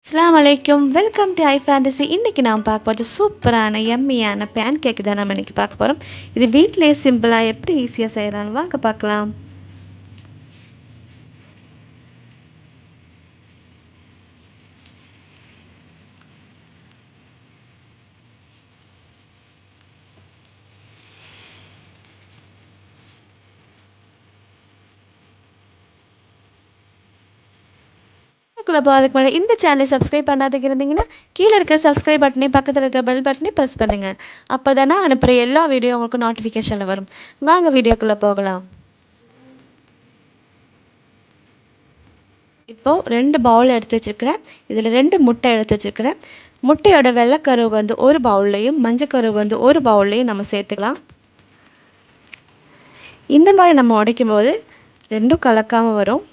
அஸ்ஸலாமு அலைக்கும் welcome to I fantasy. இன்றைக்கி நாம் பார்க்க போகிறது சூப்பரான எம்மியான பேன் கேக்கு தான் நம்ம இன்றைக்கி பார்க்க போகிறோம். இது வீட்டிலேயே சிம்பிளாக எப்படி ஈஸியாக செய்யலான்னு வாங்க பார்க்கலாம். அதுக்கு முன்னாடி இந்த சேனலை சப்ஸ்கிரைப் பண்ணாதீங்க இருந்தீங்கன்னா கீழே இருக்கிற சப்ஸ்கிரைப் பட்டனே பக்கத்தில் இருக்கிற பெல் பட்டனே ப்ரெஸ் பண்ணுங்கள். அப்போ தானே அனுப்புகிற எல்லா வீடியோ உங்களுக்கு நோட்டிஃபிகேஷனில் வரும். வாங்க வீடியோக்குள்ளே போகலாம். இப்போது 2 பவுல் எடுத்து வச்சுருக்கிறேன். இதில் 2 முட்டை எடுத்து வச்சுருக்கிறேன். முட்டையோட வெள்ளைக்கருவு வந்து ஒரு பவுல்லையும் மஞ்சக்கருவு வந்து ஒரு பவுல்லையும் நம்ம சேர்த்துக்கலாம். இந்த மாதிரி நம்ம உடைக்கும் போது ரெண்டும் கலக்காமல் வரும்.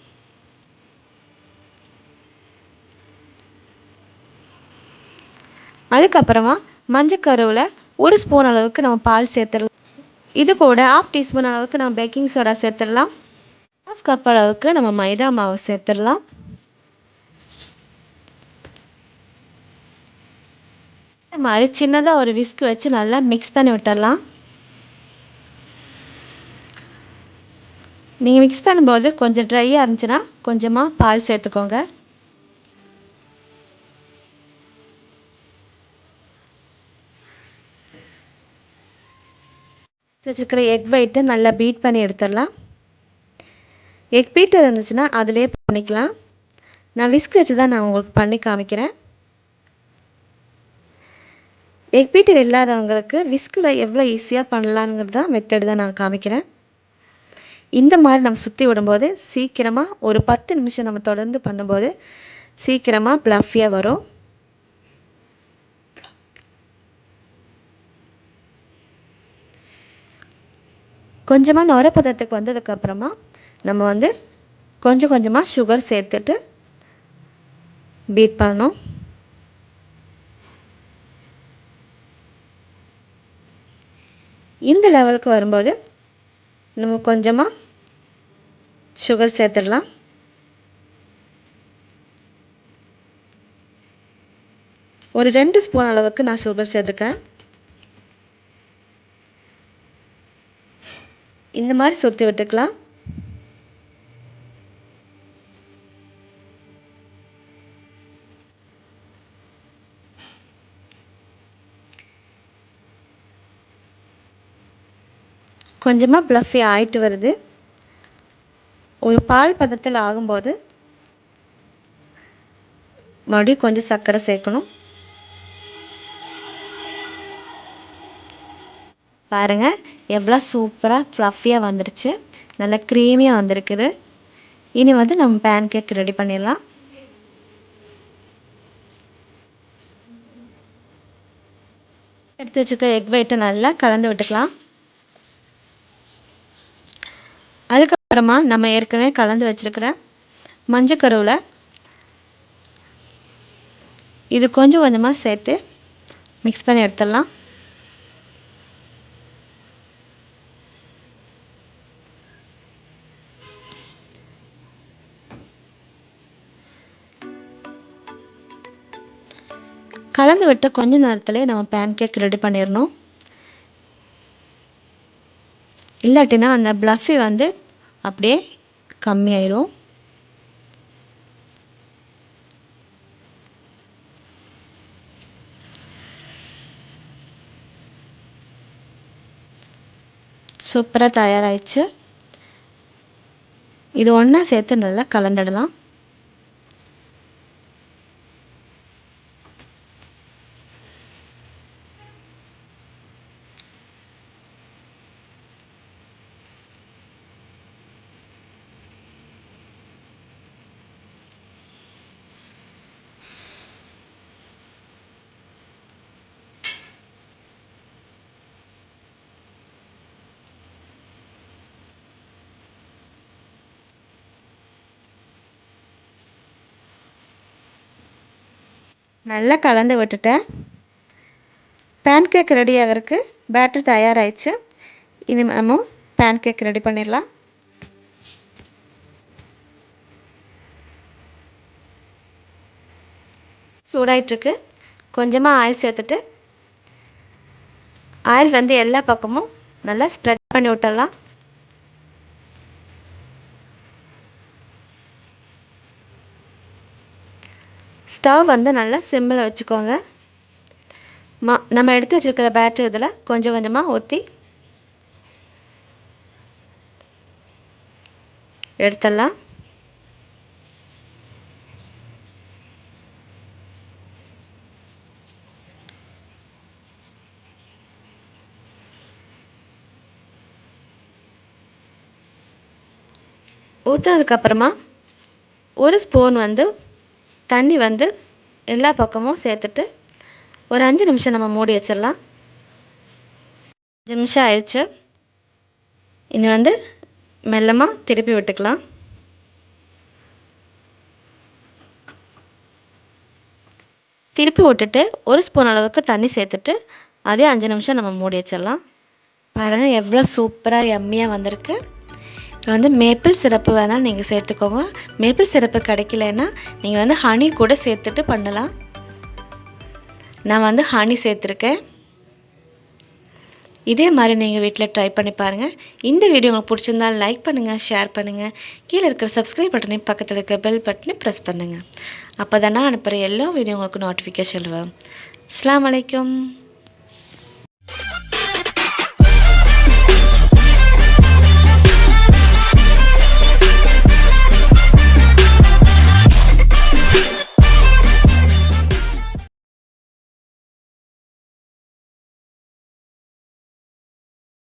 அதுக்கப்புறமா மஞ்சக்கருவில் 1 ஸ்பூன் அளவுக்கு நம்ம பால் சேர்த்துடலாம். இது கூட 1/2 டீஸ்பூன் அளவுக்கு நம்ம பேக்கிங் சோடா சேர்த்துடலாம். 1/2 கப் அளவுக்கு நம்ம மைதா மாவு சேர்த்துடலாம். இந்த மாதிரி சின்னதாக ஒரு விஸ்க் வச்சு நல்லா மிக்ஸ் பண்ணி விட்டுடலாம். நீங்கள் மிக்ஸ் பண்ணும்போது கொஞ்சம் ட்ரையாக இருந்துச்சுன்னா கொஞ்சமாக பால் சேர்த்துக்கோங்க. வச்சுருக்கிற எக் ஒயிட்டை நல்லா பீட் பண்ணி எடுத்துடலாம். எக் பீட்டர் இருந்துச்சுன்னா அதிலே பண்ணிக்கலாம். நான் விஸ்க் வச்சு தான் நான் உங்களுக்கு பண்ணி காமிக்கிறேன். எக் பீட்டர் இல்லாதவங்களுக்கு விஸ்கில் எவ்வளோ ஈஸியாக பண்ணலாங்கிறது தான் மெத்தடு தான் நான் காமிக்கிறேன். இந்த மாதிரி நம்ம சுற்றி விடும்போது சீக்கிரமாக ஒரு 10 நிமிஷம் நம்ம தொடர்ந்து பண்ணும்போது சீக்கிரமாக ப்ளஃபியாக வரும். கொஞ்சமாக நுரப்பதத்துக்கு வந்ததுக்கப்புறமா நம்ம வந்து கொஞ்சம் கொஞ்சமாக சுகர் சேர்த்துட்டு பீட் பண்ணணும். இந்த லெவலுக்கு வரும்போது நம்ம கொஞ்சமாக சுகர் சேர்த்துடலாம். ஒரு 2 ஸ்பூன் அளவுக்கு நான் சுகர் சேர்த்துக்கிறேன். இந்த மாதிரி சுற்றி விட்டுக்கலாம். கொஞ்சமாக ப்ளஃபி ஆகிட்டு வருது. ஒரு பால் பதத்தில் ஆகும்போது மறுபடியும் கொஞ்சம் சர்க்கரை சேர்க்கணும். பாருங்கள் எவ்வளோ சூப்பராக ஃப்ளஃபியாக வந்துடுச்சு, நல்லா க்ரீமியாக வந்திருக்குது. இனி வந்து நம்ம பேன் கேக் ரெடி பண்ணிடலாம். எடுத்து வச்சுருக்க எக் ஒயிட்டை நல்லா கலந்து விட்டுக்கலாம். அதுக்கப்புறமா நம்ம ஏற்கனவே கலந்து வச்சுருக்கிற மஞ்சக்கருவில் இது கொஞ்சம் கொஞ்சமாக சேர்த்து மிக்ஸ் பண்ணி எடுத்துடலாம். கலந்து விட்டு கொஞ்ச நேரத்துலேயே நம்ம பேன் கேக் ரெடி பண்ணிடணும். இல்லாட்டினா அந்த ப்ளஃபி வந்து அப்படியே கம்மியாயிரும். சூப்பராக தயாராகிடுச்சு. இது ஒன்றா சேர்த்து நல்லா கலந்துடலாம். நல்லா கலந்து விட்டுட்டேன். பேன் கேக் ரெடி ஆகிறதுக்கு பேட்டர் தயாராகிடுச்சு. இனி நம்ம பேன் கேக் ரெடி பண்ணிடலாம். சூடாயிட்டிருக்கு. கொஞ்சமாக ஆயில் சேர்த்துட்டு ஆயில் வந்து எல்லா பக்கமும் நல்லா ஸ்ப்ரெட் பண்ணி விட்டுடலாம். ஸ்டவ் வந்து நல்லா சிம்மில் வச்சுக்கோங்க. நம்ம எடுத்து வச்சுருக்கிற பேட்டரி இதில் கொஞ்சம் கொஞ்சமாக ஊற்றி எடுத்துடலாம். ஊற்றினதுக்கப்புறமா ஒரு ஸ்பூன் வந்து தண்ணி வந்து எல்லா பக்கமும் சேர்த்துட்டு ஒரு 5 நிமிஷம் நம்ம மூடி வச்சிடலாம். 5 நிமிஷம் ஆயிடுச்சு. இனி வந்து மெல்லமாக திருப்பி விட்டுக்கலாம். திருப்பி விட்டுட்டு ஒரு ஸ்பூன் அளவுக்கு தண்ணி சேர்த்துட்டு அதே 5 நிமிஷம் நம்ம மூடி வச்சிடலாம். பாருங்கள் எவ்வளோ சூப்பராக எம்மியாக வந்திருக்கு. இப்போ வந்து மேப்பிள் சிரப்பு வேணால் நீங்கள் சேர்த்துக்கோங்க. மேப்பிள் சிரப்பு கிடைக்கலன்னா நீங்கள் வந்து ஹனி கூட சேர்த்துட்டு பண்ணலாம். நான் வந்து ஹனி சேர்த்துருக்கேன். இதே மாதிரி நீங்கள் வீட்டில் ட்ரை பண்ணி பாருங்கள். இந்த வீடியோ உங்களுக்கு பிடிச்சிருந்தால் லைக் பண்ணுங்கள், ஷேர் பண்ணுங்கள். கீழே இருக்கிற சப்ஸ்கிரைப் பட்டனையும் பக்கத்தில் இருக்கிற பெல் பட்டனையும் ப்ரெஸ் பண்ணுங்கள். அப்போ தான் நான் அனுப்புகிற எல்லா வீடியோ உங்களுக்கு நோட்டிஃபிகேஷன் வரும். அஸ்ஸலாமு அலைக்கும்.